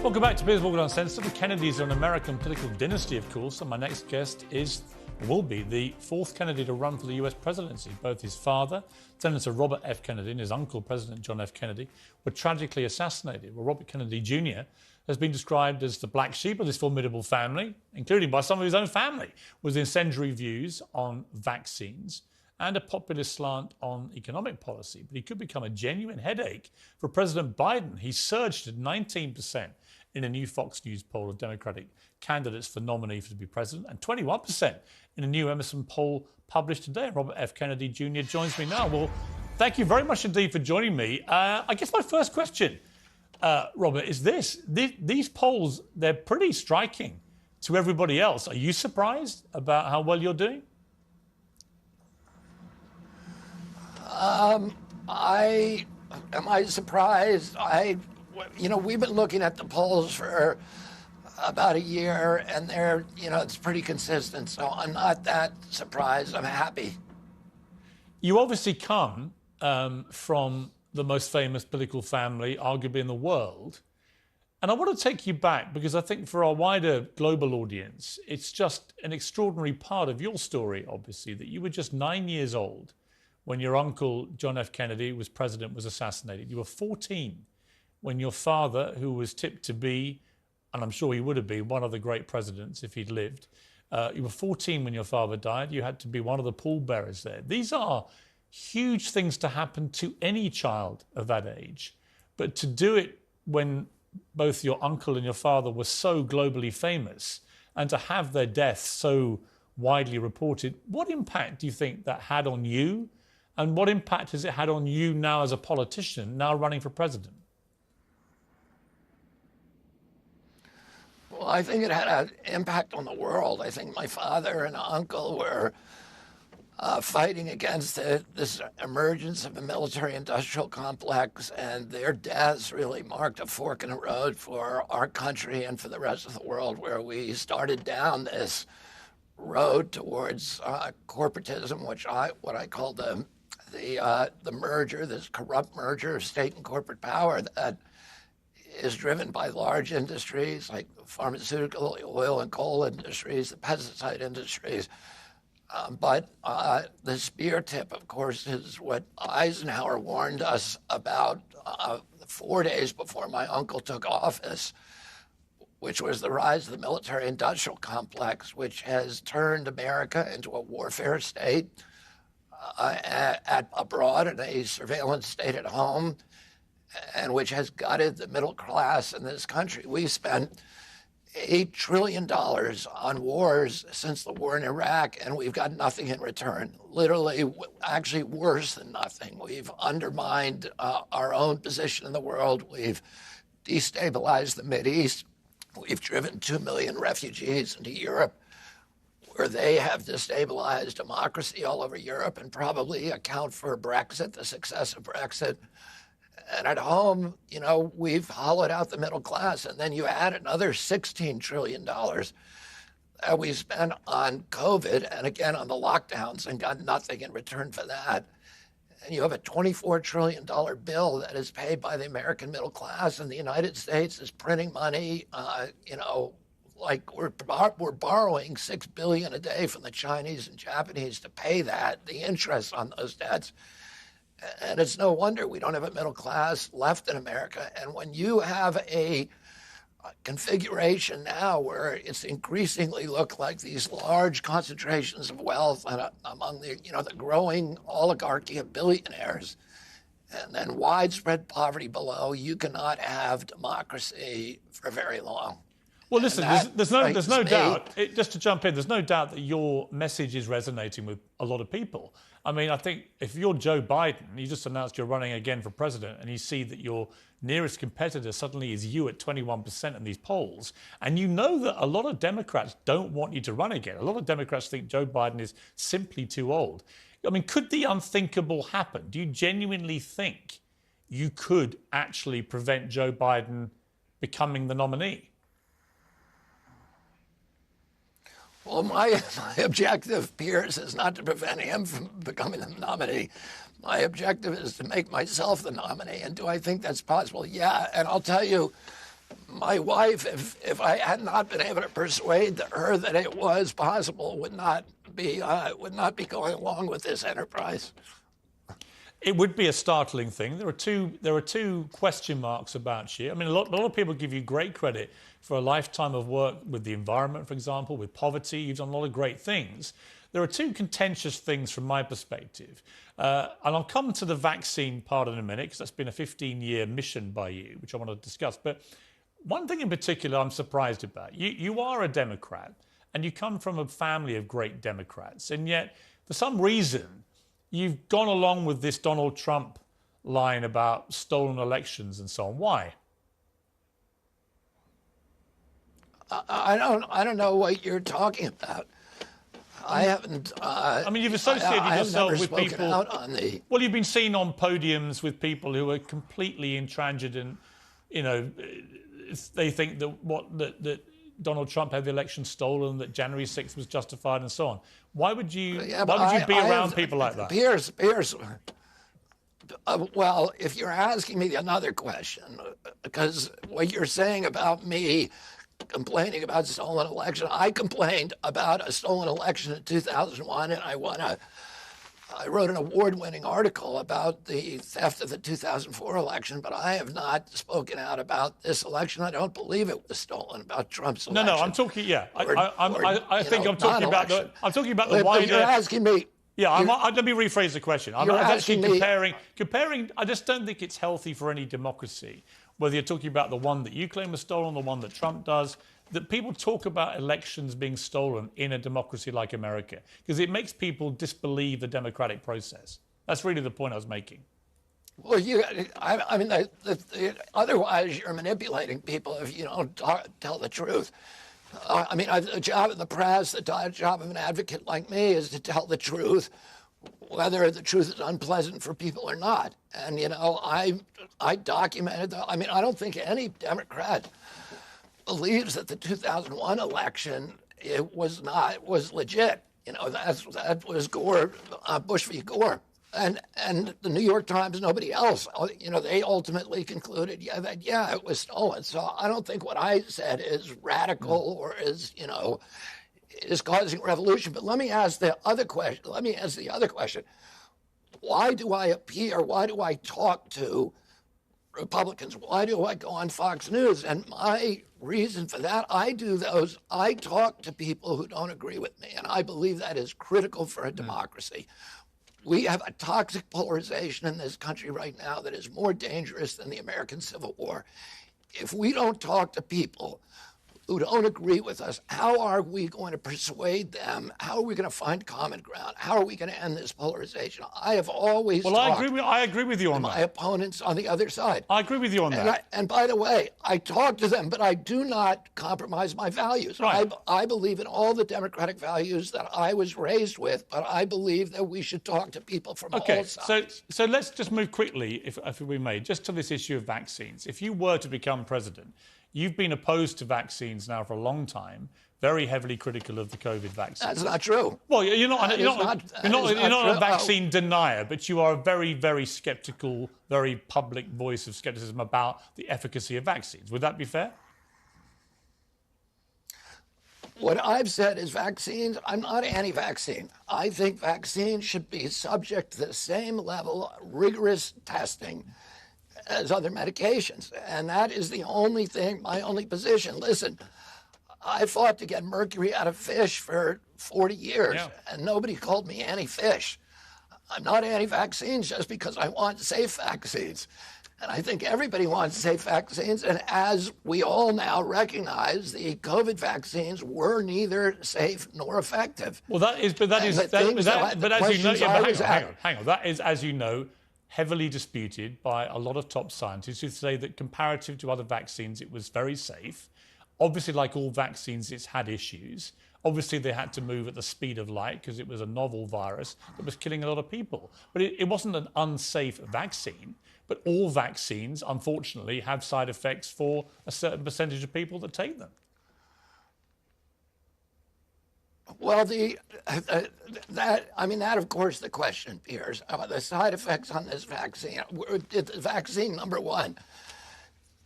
Welcome back to Piers Morgan Uncensored. The Kennedys are an American political dynasty, of course, and my next guest will be the fourth Kennedy to run for the US presidency. Both his father, Senator Robert F. Kennedy, and his uncle, President John F. Kennedy, were tragically assassinated. Well, Robert Kennedy Jr. has been described as the black sheep of this formidable family, including by some of his own family, with incendiary views on vaccines and a populist slant on economic policy. But he could become a genuine headache for President Biden. He surged to 19% in a new Fox News poll of Democratic candidates for nominee to be president, and 21% in a new Emerson poll published today. Robert F. Kennedy Jr. joins me now. Well, thank you very much indeed for joining me. I guess my first question, Robert, is this. These polls, they're pretty striking to everybody else. Are you surprised about how well you're doing? Am I surprised? We've been looking at the polls for about a year, and they're, it's pretty consistent. So I'm not that surprised. I'm happy. You obviously come from the most famous political family, arguably in the world. And I want to take you back because I think for our wider global audience, it's just an extraordinary part of your story, obviously, that you were just 9 years old when your uncle, John F. Kennedy, was president, was assassinated. You were 14 when your father, who was tipped to be, and I'm sure he would have been, one of the great presidents if he'd lived, you were 14 when your father died. You had to be one of the pallbearers there. These are huge things to happen to any child of that age. But to do it when both your uncle and your father were so globally famous, and to have their deaths so widely reported, what impact do you think that had on you? And what impact has it had on you now as a politician, now running for president? Well, I think it had an impact on the world. I think my father and uncle were fighting against this emergence of the military-industrial complex, and their deaths really marked a fork in the road for our country and for the rest of the world, where we started down this road towards corporatism, what I call the merger, this corrupt merger of state and corporate power that is driven by large industries like the pharmaceutical, the oil and coal industries, the pesticide industries. But the spear tip, of course, is what Eisenhower warned us about 4 days before my uncle took office, which was the rise of the military-industrial complex, which has turned America into a warfare state abroad and a surveillance state at home, and which has gutted the middle class in this country. We spent $8 trillion on wars since the war in Iraq, and we've got nothing in return. Literally, actually worse than nothing. We've undermined our own position in the world. We've destabilized the Mideast. We've driven 2 million refugees into Europe, where they have destabilized democracy all over Europe and probably account for Brexit, the success of Brexit. And at home, we've hollowed out the middle class. And then you add another $16 trillion that we spent on COVID and again on the lockdowns and got nothing in return for that. And you have a $24 trillion bill that is paid by the American middle class, and the United States is printing money, like we're borrowing $6 billion a day from the Chinese and Japanese to pay that, the interest on those debts. And it's no wonder we don't have a middle class left in America. And when you have a configuration now where it's increasingly look like these large concentrations of wealth among the growing oligarchy of billionaires, and then widespread poverty below, you cannot have democracy for very long. Well, listen, there's no doubt, just to jump in, there's no doubt that your message is resonating with a lot of people. I mean, I think if you're Joe Biden, you just announced you're running again for president, and you see that your nearest competitor suddenly is you at 21% in these polls, and you know that a lot of Democrats don't want you to run again. A lot of Democrats think Joe Biden is simply too old. I mean, could the unthinkable happen? Do you genuinely think you could actually prevent Joe Biden becoming the nominee? Well, my objective, Piers, is not to prevent him from becoming the nominee. My objective is to make myself the nominee. And do I think that's possible? Yeah. And I'll tell you, My wife, if I had not been able to persuade her that it was possible, would not be going along with this enterprise. It would be a startling thing. There are two question marks about you. I mean, a lot of people give you great credit for a lifetime of work with the environment, for example, with poverty. You've done a lot of great things. There are two contentious things from my perspective. And I'll come to the vaccine part in a minute, because that's been a 15-year mission by you, which I want to discuss. But one thing in particular I'm surprised about. You are a Democrat, and you come from a family of great Democrats. And yet, for some reason, you've gone along with this Donald Trump line about stolen elections and so on. Why? I don't know what you're talking about. I haven't. I mean, you've associated yourself with people. Out on the... Well, you've been seen on podiums with people who are completely intransigent. You know, they think that Donald Trump had the election stolen, that January 6th was justified, and so on. Why would you? Why would you be around people like that? Piers. Well, if you're asking me another question, because what you're saying about me complaining about stolen election, I complained about a stolen election in 2001, and I wrote an award-winning article about the theft of the 2004 election, but I have not spoken out about this election. I don't believe it was stolen, about Trump's election. No, I'm talking. Yeah, I think I'm talking about the. I'm talking about the wider. You're asking me. Yeah, let me rephrase the question. I'm actually comparing. I just don't think it's healthy for any democracy, whether you're talking about the one that you claim was stolen, the one that Trump does, that people talk about elections being stolen in a democracy like America, because it makes people disbelieve the democratic process. That's really the point I was making. Well, I mean, otherwise you're manipulating people if you don't tell the truth. I mean, the job of the press, the job of an advocate like me is to tell the truth, whether the truth is unpleasant for people or not. And, you know, I documented that. I mean, I don't think any Democrat believes that the 2001 election was legit. You know, that was Gore, Bush v. Gore. And the New York Times, nobody else, you know, they ultimately concluded, that it was stolen. So I don't think what I said is radical or is causing revolution. But let me ask the other question. Why do I appear? Why do I talk to Republicans? Why do I go on Fox News? And my reason for that, I talk to people who don't agree with me. And I believe that is critical for a democracy. We have a toxic polarization in this country right now that is more dangerous than the American Civil War. If we don't talk to people who don't agree with us, how are we going to persuade them? How are we going to find common ground? How are we going to end this polarization? I have always I agree with you on that. My opponents on the other side. I agree with you on that. And by the way, I talk to them, but I do not compromise my values. Right. I believe in all the democratic values that I was raised with, but I believe that we should talk to people from all sides. So let's just move quickly, if we may, just to this issue of vaccines. If you were to become president, you've been opposed to vaccines now for a long time, very heavily critical of the COVID vaccine. That's not true. Well, you're not a vaccine denier, but you are a very, very sceptical, very public voice of skepticism about the efficacy of vaccines. Would that be fair? What I've said is vaccines, I'm not anti-vaccine. I think vaccines should be subject to the same level of rigorous testing as other medications. And that is the only thing, my only position. Listen, I fought to get mercury out of fish for 40 years, and nobody called me anti-fish. I'm not anti-vaccines just because I want safe vaccines. And I think everybody wants safe vaccines. And as we all now recognize, the COVID vaccines were neither safe nor effective. Well, that is, hang on. That is, as you know, heavily disputed by a lot of top scientists who say that comparative to other vaccines, it was very safe. Obviously, like all vaccines, it's had issues. Obviously, they had to move at the speed of light because it was a novel virus that was killing a lot of people. But it wasn't an unsafe vaccine. But all vaccines, unfortunately, have side effects for a certain percentage of people that take them. Well, that of course the question, Piers, the side effects on this vaccine. The vaccine, number one,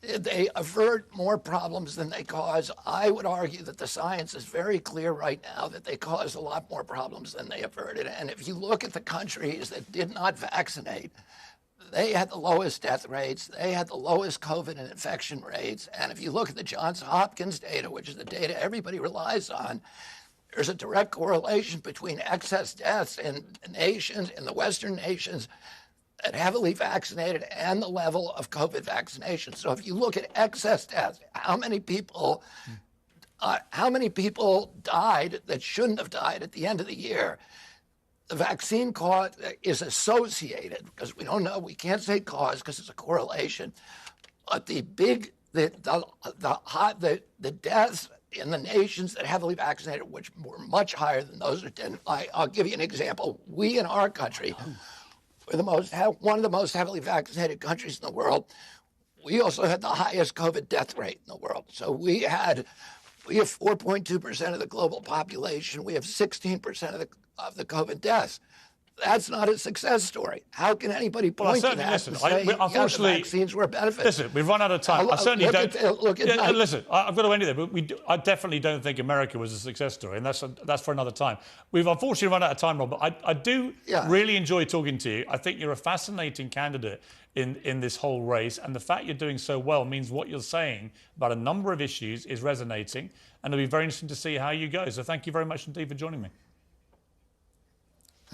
They avert more problems than they cause. I would argue that the science is very clear right now that they cause a lot more problems than they averted. And if you look at the countries that did not vaccinate, they had the lowest death rates. They had the lowest COVID and infection rates. And if you look at the Johns Hopkins data, which is the data everybody relies on, there's a direct correlation between excess deaths in nations, in the Western nations, that heavily vaccinated and the level of COVID vaccination. So if you look at excess deaths, how many people died that shouldn't have died at the end of the year? The vaccine cause is associated, because we don't know, we can't say cause because it's a correlation. But the deaths in the nations that heavily vaccinated, which were much higher than those that didn't. I'll give you an example. We in our country, one of the most heavily vaccinated countries in the world. We also had the highest COVID death rate in the world. So we have 4.2% of the global population. We have 16% of the COVID deaths. That's not a success story. How can anybody point to that and say, unfortunately, the vaccines were a benefit? Listen, we've run out of time. I certainly don't. Listen, I've got to end it there. I definitely don't think America was a success story, and that's for another time. We've unfortunately run out of time, Rob, but I do really enjoy talking to you. I think you're a fascinating candidate in this whole race, and the fact you're doing so well means what you're saying about a number of issues is resonating, and it'll be very interesting to see how you go. So thank you very much indeed for joining me.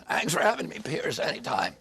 Thanks for having me, Piers, anytime.